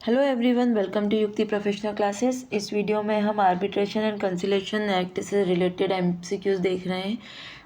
Hello everyone, welcome to युक्ति professional classes. इस video में हम आर्बिट्रेशन एंड कंसिलेशन एक्ट से रिलेटेड एमसीक्यूज देख रहे हैं।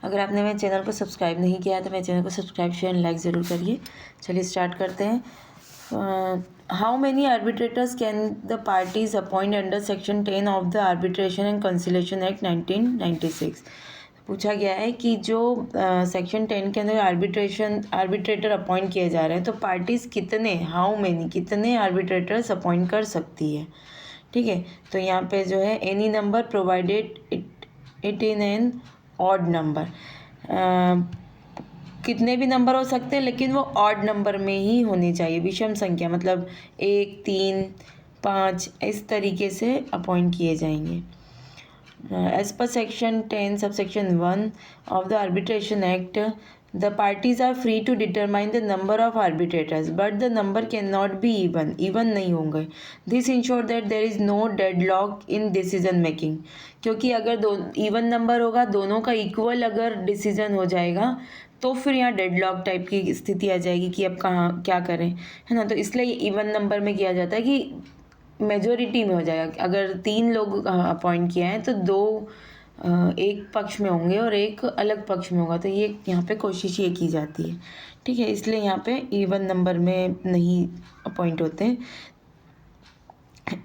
अगर आपने मेरे चैनल को सब्सक्राइब नहीं किया है तो मेरे चैनल को सब्सक्राइब शेयर एंड लाइक ज़रूर करिए। चलिए स्टार्ट करते हैं। How many arbitrators can the parties appoint under section 10 of the arbitration and conciliation act 1996। पूछा गया है कि जो सेक्शन 10 के अंदर आर्बिट्रेटर अपॉइंट किए जा रहे हैं तो पार्टीज़ कितने आर्बिट्रेटर्स अपॉइंट कर सकती है। ठीक है, तो यहाँ पे जो है any number provided it in an odd number, कितने भी नंबर हो सकते हैं लेकिन वो ऑड नंबर में ही होनी चाहिए। विषम संख्या मतलब 1, 3, 5 इस तरीके से अपॉइंट किए जाएंगे। As per section 10 subsection 1 of the Arbitration Act, the parties are free to determine the number of arbitrators, but the number cannot be even नहीं होंगे। This ensure that there is no deadlock in decision making, क्योंकि अगर even number होगा, दोनों का equal अगर decision हो जाएगा तो फिर यहाँ डेडलॉक टाइप की स्थिति आ जाएगी कि अब कहाँ क्या करें, है ना। तो इसलिए इवन नंबर में किया जाता है कि मेजोरिटी में हो जाएगा। अगर 3 लोग अपॉइंट किए हैं तो 2 एक पक्ष में होंगे और एक अलग पक्ष में होगा, तो ये यहाँ पे कोशिश ये की जाती है। ठीक है, इसलिए यहाँ पे इवन नंबर में नहीं अपॉइंट होते हैं।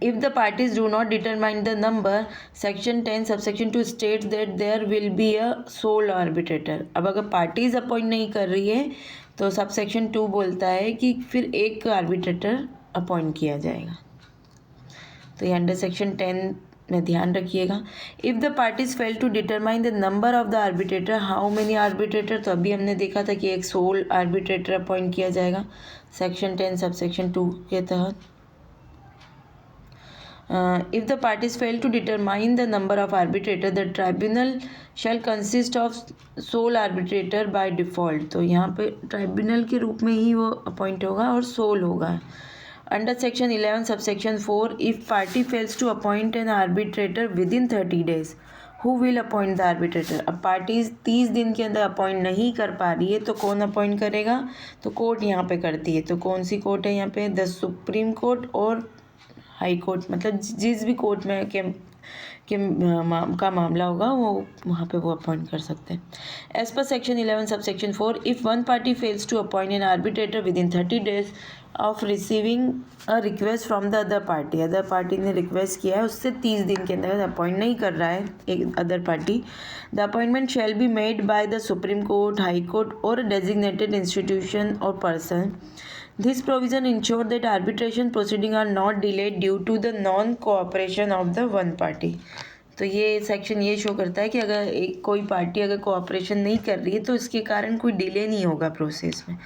If the parties do not determine the number, section 10 subsection 2 states that there will be a sole arbitrator। अब अगर पार्टीज अपॉइंट नहीं कर रही है तो सबसेक्शन 2 बोलता है कि फिर एक आर्बिट्रेटर अपॉइंट किया जाएगा। तो ये अंडर सेक्शन 10 में ध्यान रखिएगा। If the parties fail to determine the number of the arbitrator, how many arbitrator, तो अभी हमने देखा था कि एक सोल आर्बिट्रेटर अपॉइंट किया जाएगा सेक्शन 10 सबसेक्शन 2 के तहत। If the parties fail to determine the number of arbitrators, the tribunal shall consist of sole arbitrator by default। तो यहाँ पे ट्राइब्यूनल के रूप में ही वो अपॉइंट होगा और सोल होगा। Under section 11 subsection 4, if party fails to appoint an arbitrator within 30 days, who will appoint the arbitrator। अब पार्टीज 30 दिन के अंदर अपॉइंट नहीं कर पा रही है तो कौन अपॉइंट करेगा, तो कोर्ट यहाँ पे करती है। तो कौन सी कोर्ट है यहाँ पे, द सुप्रीम कोर्ट और हाई कोर्ट, मतलब जिस भी कोर्ट में का मामला होगा वो वहाँ पे वो अपॉइंट कर सकते हैं। As per section 11 subsection 4, if one party fails to appoint an arbitrator within 30 days of receiving a request from the other party ने रिक्वेस्ट किया है, उससे 30 दिन के अंदर अपॉइंट नहीं कर रहा है एक other party, the appointment shall be made by the supreme court, high court और डेजिग्नेटेड इंस्टीट्यूशन और person. This provision ensure that arbitration proceedings are not delayed due to the non-cooperation of the one party। तो ये section ये show करता है कि अगर कोई पार्टी अगर कोऑपरेशन नहीं कर रही है तो इसके कारण कोई डिले नहीं होगा प्रोसेस में,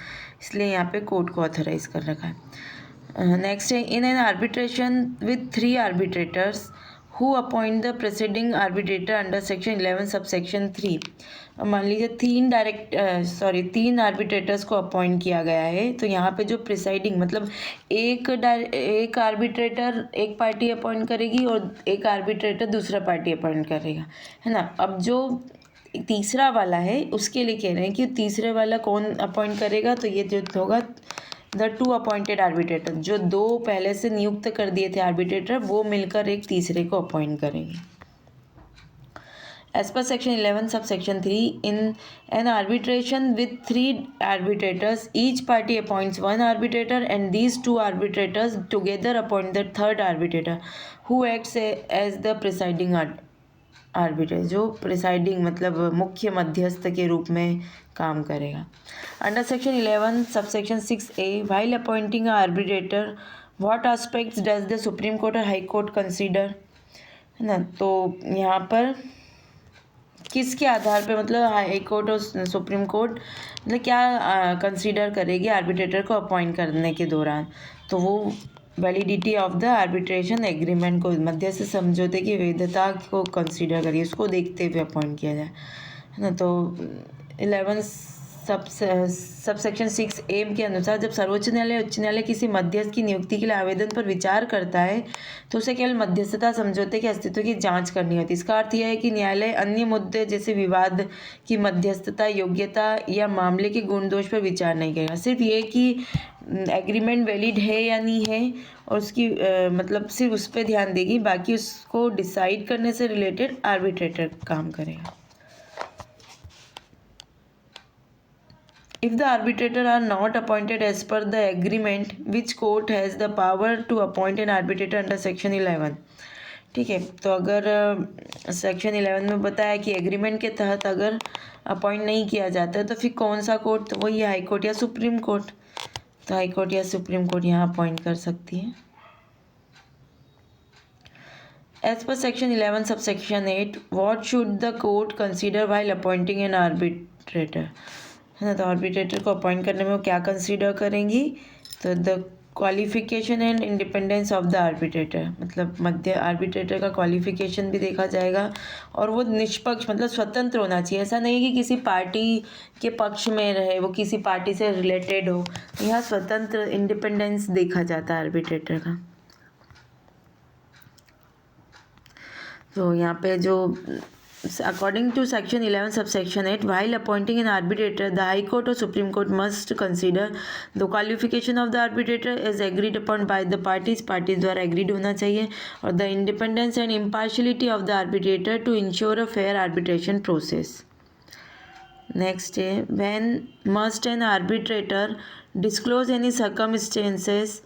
इसलिए यहाँ पे कोर्ट को ऑथराइज कर रखा है। नेक्स्ट है, in an arbitration with 3 arbitrators who appoint the presiding arbitrator under section 11 subsection 3। मान लीजिए 3 आर्बिट्रेटर्स को अपॉइंट किया गया है, तो यहाँ पे जो प्रिसाइडिंग मतलब एक आर्बिट्रेटर एक पार्टी अपॉइंट करेगी और एक आर्बिट्रेटर दूसरा पार्टी अपॉइंट करेगा, है ना। अब जो तीसरा वाला है उसके लिए कह रहे हैं कि तीसरे वाला कौन अपॉइंट करेगा, तो ये जो होगा द 2 अपॉइंटेड आर्बिट्रेटर, जो 2 पहले से नियुक्त कर दिए थे आर्बिट्रेटर वो मिलकर एक तीसरे को अपॉइंट करेंगे। As per section 11 subsection 3, in an arbitration with 3 arbitrators, each party appoints 1 arbitrator and these 2 arbitrators together appoint the 3rd arbitrator who acts as the presiding arbitrator, जो प्रिसाइडिंग मतलब मुख्य मध्यस्थ के रूप में काम करेगा। Under section 11 subsection 6A, while appointing an arbitrator, what aspects does the supreme court और हाई कोर्ट कंसीडर, है ना। तो यहाँ पर किसके आधार पे, मतलब हाई कोर्ट और सुप्रीम कोर्ट मतलब क्या कंसीडर करेगी आर्बिट्रेटर को अपॉइंट करने के दौरान, तो वो validity of the arbitration agreement को, मध्यस्थ समझौते की वैधता को कंसीडर करिए, उसको देखते हुए अपॉइंट किया जाए, है ना। तो 11 सबसेक्शन 6A के अनुसार जब सर्वोच्च न्यायालय उच्च न्यायालय किसी मध्यस्थ की नियुक्ति के लिए आवेदन पर विचार करता है तो उसे केवल मध्यस्थता समझौते के अस्तित्व की जांच करनी होती है। इसका अर्थ यह है कि न्यायालय अन्य मुद्दे जैसे विवाद की मध्यस्थता, योग्यता या मामले के गुण दोष पर विचार नहीं करेगा, सिर्फ ये कि एग्रीमेंट वैलिड है या नहीं है, और उसकी मतलब सिर्फ उस पर ध्यान देगी, बाकी उसको डिसाइड करने से रिलेटेड आर्बिट्रेटर काम करेगा। If the arbitrator are not appointed as per the agreement, which court has the power to appoint an arbitrator under section 11? ठीक है, तो अगर सेक्शन 11 में बताया कि एग्रीमेंट के तहत अगर अपॉइंट नहीं किया जाता है तो फिर कौन सा कोर्ट, तो वही हाई कोर्ट या सुप्रीम कोर्ट। तो हाई कोर्ट या सुप्रीम कोर्ट यहाँ अपॉइंट कर सकती है। As per section 11 sub section 8, what should the court consider while appointing an arbitrator, है ना। तो आर्बिट्रेटर को अपॉइंट करने में वो क्या कंसीडर करेंगी, तो the qualification and independence of the arbitrator, मतलब मध्य आर्बिट्रेटर का क्वालिफिकेशन भी देखा जाएगा, और वो निष्पक्ष मतलब स्वतंत्र होना चाहिए। ऐसा नहीं है कि किसी पार्टी के पक्ष में रहे, वो किसी पार्टी से रिलेटेड हो। यहाँ स्वतंत्र इंडिपेंडेंस देखा जाता है आर्बिट्रेटर का। तो यहाँ पे जो according to section 11 subsection 8, while appointing an arbitrator, the high court or supreme court must consider the qualification of the arbitrator as agreed upon by the parties द्वारा agreed होना चाहिए, और the independence and impartiality of the arbitrator to ensure a fair arbitration process. Next है, when must an arbitrator disclose any circumstances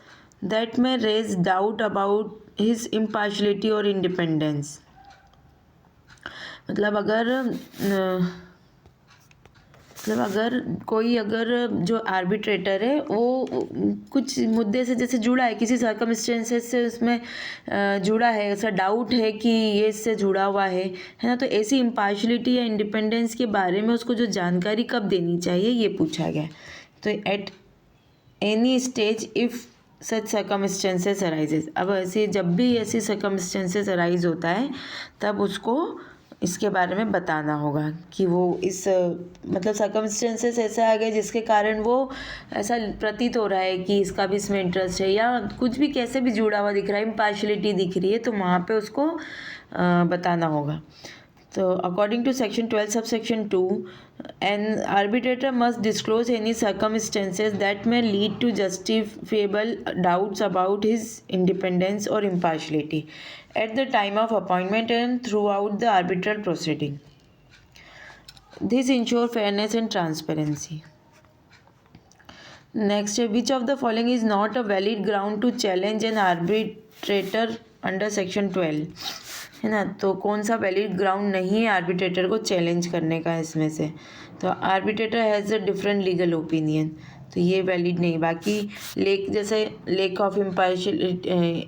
that may raise doubt about his impartiality or independence? मतलब अगर कोई जो arbitrator है वो कुछ मुद्दे से जैसे जुड़ा है, किसी सर्कमस्टेंसेस से उसमें जुड़ा है, ऐसा डाउट है कि ये इससे जुड़ा हुआ है ना, तो ऐसी इम्पार्शलिटी या इंडिपेंडेंस के बारे में उसको जो जानकारी कब देनी चाहिए ये पूछा गया। तो at any stage if such circumstances arises, अब ऐसे जब भी ऐसी सर्कमस्टेंसेस अराइज होता है तब उसको इसके बारे में बताना होगा कि वो इस मतलब सर्कमस्टेंसेस ऐसा आ गए जिसके कारण वो ऐसा प्रतीत हो रहा है कि इसका भी इसमें इंटरेस्ट है, या कुछ भी कैसे भी जुड़ा हुआ दिख रहा है, इम्पार्शलिटी दिख रही है, तो वहाँ पे उसको बताना होगा। तो according to section 12 sub section 2, an arbitrator must disclose any circumstances that may lead to justifiable doubts about his independence और impartiality at the time of appointment and throughout the arbitral proceeding. This ensure fairness and transparency. Next, which of the following is not a valid ground to challenge an arbitrator under section 12? है ना, तो कौन सा valid ground नहीं है arbitrator को challenge करने का इसमें से, तो arbitrator has a different legal opinion, तो ये वैलिड नहीं। बाकी जैसे लेक ऑफ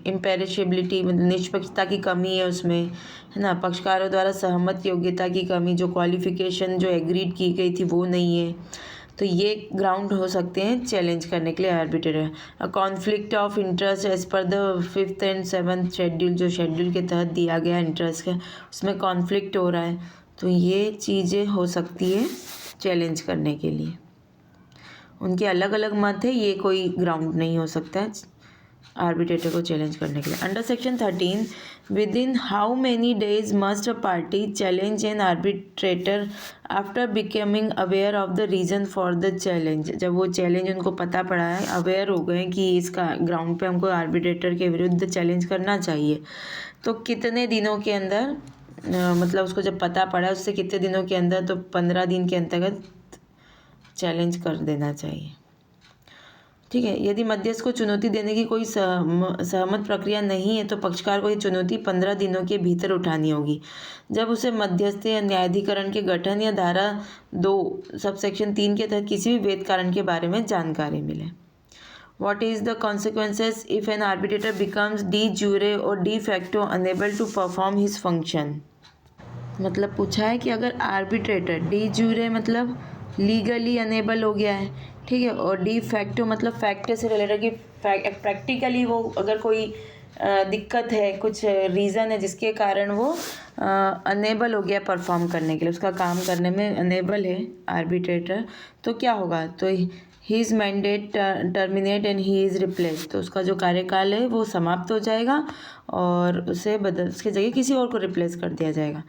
इम्पेरिशेबिलिटी मतलब निष्पक्षता की कमी है उसमें, है ना, पक्षकारों द्वारा सहमत योग्यता की कमी, जो क्वालिफिकेशन जो एग्रीड की गई थी वो नहीं है, तो ये ग्राउंड हो सकते हैं चैलेंज करने के लिए arbitrator. Conflict of interest as per the 5th and 7th schedule, जो शेड्यूल के तहत दिया गया इंटरेस्ट का, उसमें कॉन्फ्लिक्ट हो रहा है, तो ये चीज़ें हो सकती है चैलेंज करने के लिए। उनके अलग अलग मत है, ये कोई ग्राउंड नहीं हो सकता है आर्बिट्रेटर को चैलेंज करने के लिए। Under section 13, with in how many days must a party challenge N arbitrator after becoming aware of the reason for the challenge, जब वो चैलेंज उनको पता पड़ा है, अवेयर हो गए कि इसका ग्राउंड पे हमको आर्बिट्रेटर के विरुद्ध चैलेंज करना चाहिए, तो कितने दिनों के अंदर मतलब उसको जब पता पड़ा उससे कितने दिनों के अंदर, तो 15 दिन के अंतर्गत चैलेंज कर देना चाहिए। ठीक है, यदि मध्यस्थ को चुनौती देने की कोई सहमत प्रक्रिया नहीं है तो पक्षकार को ये चुनौती 15 दिनों के भीतर उठानी होगी, जब उसे मध्यस्थ या न्यायाधिकरण के गठन या धारा 2 सबसेक्शन 3 के तहत किसी भी वेद कारण के बारे में जानकारी मिले। What is the consequences if an arbitrator becomes de jure और de facto unable to perform his function? मतलब पूछा है कि अगर आर्बिट्रेटर de jure मतलब लीगली अनेबल हो गया है, ठीक है, और डी फैक्टो मतलब फैक्ट से रिलेटेड कि प्रैक्टिकली वो अगर कोई दिक्कत है, कुछ रीज़न है जिसके कारण वो अनेबल हो गया परफॉर्म करने के लिए, उसका काम करने में अनेबल है आर्बिट्रेटर, तो क्या होगा, तो he is mandate terminate and he is replace, तो उसका जो कार्यकाल है वो समाप्त हो जाएगा और उसके जगह किसी और को रिप्लेस कर दिया जाएगा।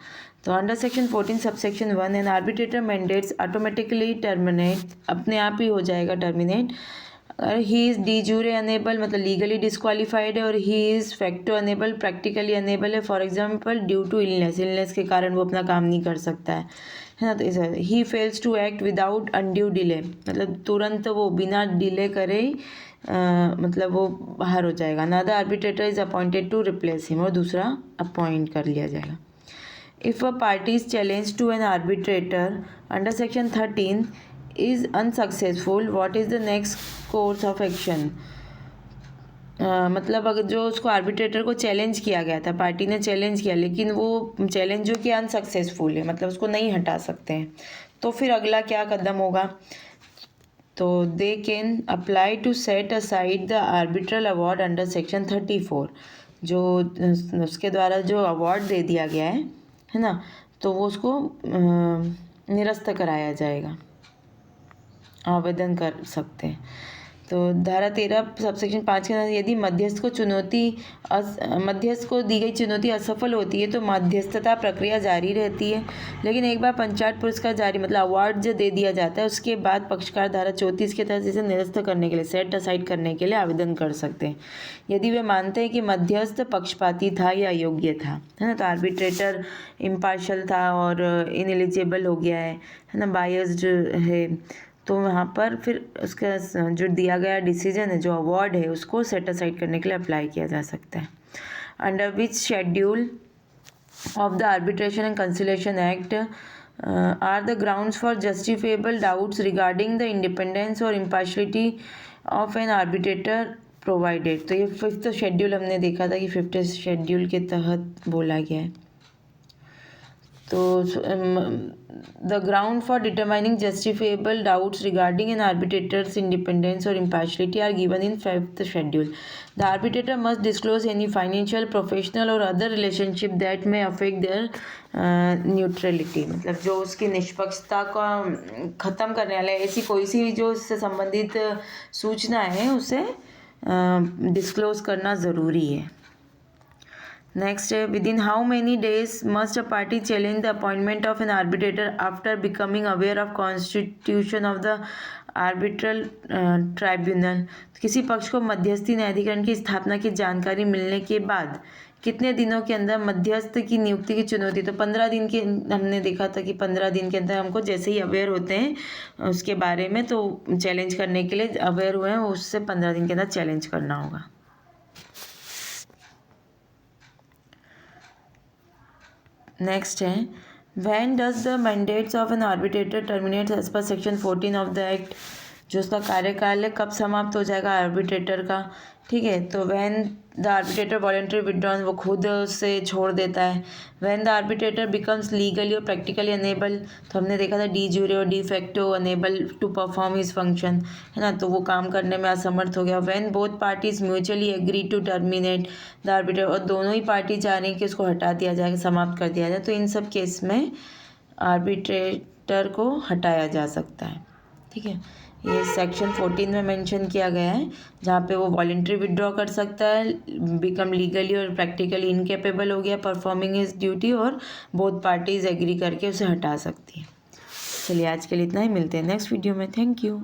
तो under section 14 subsection 1, an arbitrator mandates automatically terminate, अपने आप ही हो जाएगा टर्मिनेट और he is de jure unable मतलब लीगली डिस्क्वालीफाइड है, और he is facto unable practically unable है, for example due to illness के कारण वो अपना काम नहीं कर सकता है ना। तो इसे ही fails to act without undue delay मतलब तुरंत वो बिना डिले करे मतलब वो बाहर हो जाएगा। Another arbitrator is appointed to replace him और दूसरा अपॉइंट कर लिया जाएगा। If a party is challenge to an arbitrator under section 13 is unsuccessful, what is the next course of action? मतलब अगर जो उसको आर्बिट्रेटर को चैलेंज किया गया था, पार्टी ने चैलेंज किया, लेकिन वो चैलेंज जो कि अनसक्सेसफुल है मतलब उसको नहीं हटा सकते हैं, तो फिर अगला क्या कदम होगा? तो they can apply to set aside the arbitral award under section 34 जो उसके द्वारा जो अवार्ड दे दिया गया है ना, तो वो उसको निरस्त कराया जाएगा, आवेदन कर सकते हैं। तो धारा 13 सबसेक्शन 5 के अंदर यदि मध्यस्थ को दी गई चुनौती असफल होती है तो मध्यस्थता प्रक्रिया जारी रहती है, लेकिन एक बार पंचायत पुरस्कार जारी मतलब अवार्ड जो दे दिया जाता है उसके बाद पक्षकार धारा 34 के तहत इसे निरस्त करने के लिए सेट असाइड करने के लिए आवेदन कर सकते हैं यदि वे मानते हैं कि मध्यस्थ पक्षपाती था या अयोग्य था, है ना। तो आर्बिट्रेटर इम्पार्शल था और इनएलिजिबल हो गया है ना, बायस्ड है, तो वहाँ पर फिर उसका जो दिया गया डिसीजन है, जो अवार्ड है, उसको सेट असाइड करने के लिए अप्लाई किया जा सकता है। Under which schedule of the arbitration and conciliation act are the grounds for justifiable doubts regarding the independence और impartiality of an arbitrator provided. तो ये 5th शेड्यूल हमने देखा था कि 5th शेड्यूल के तहत बोला गया है। तो the ground for determining justifiable doubts regarding an arbitrator's independence और impartiality are given in 5th schedule. The arbitrator must disclose any financial, professional और other relationship that may affect their neutrality मतलब जो उसकी निष्पक्षता का ख़त्म करने वाले ऐसी कोई सी जो उससे संबंधित सूचना है उसे डिस्क्लोज करना ज़रूरी है। Next, within how many days must a party challenge the appointment of an arbitrator after becoming aware of constitution of the arbitral tribunal? किसी पक्ष को मध्यस्थी न्यायाधिकरण की स्थापना की जानकारी मिलने के बाद कितने दिनों के अंदर मध्यस्थ की नियुक्ति की चुनौती? तो 15 दिन के हमने देखा था कि 15 दिन के अंदर हमको जैसे ही अवेयर होते हैं उसके बारे में तो चैलेंज करने के लिए अवेयर हुए हैं उससे 15 दिन के अंदर चैलेंज करना होगा। नेक्स्ट है when does the mandates of an arbitrator terminate as per section 14 of the act. जो उसका कार्यकाल है कब समाप्त हो जाएगा आर्बिट्रेटर का, ठीक है। तो when the arbitrator voluntary withdrawn वो खुद से छोड़ देता है। When the arbitrator becomes legally और प्रैक्टिकली अनेबल, तो हमने देखा था डी जूरे और de facto unable to perform his function, है ना, तो वो काम करने में असमर्थ हो गया। When both parties mutually agree to terminate the arbitrator, और दोनों ही पार्टी चाह रही हैं कि उसको हटा दिया जाए, समाप्त कर दिया जाए, तो इन सब केस में आर्बिट्रेटर को हटाया जा सकता है, ठीक है। ये सेक्शन 14 में मेंशन किया गया है जहाँ पे वो वॉलंटरी विड्रॉ कर सकता है, बिकम लीगली और प्रैक्टिकली इनकेपेबल हो गया परफॉर्मिंग हिज ड्यूटी, और बोथ पार्टीज एग्री करके उसे हटा सकती है। चलिए आज के लिए इतना ही, मिलते हैं नेक्स्ट वीडियो में। Thank you.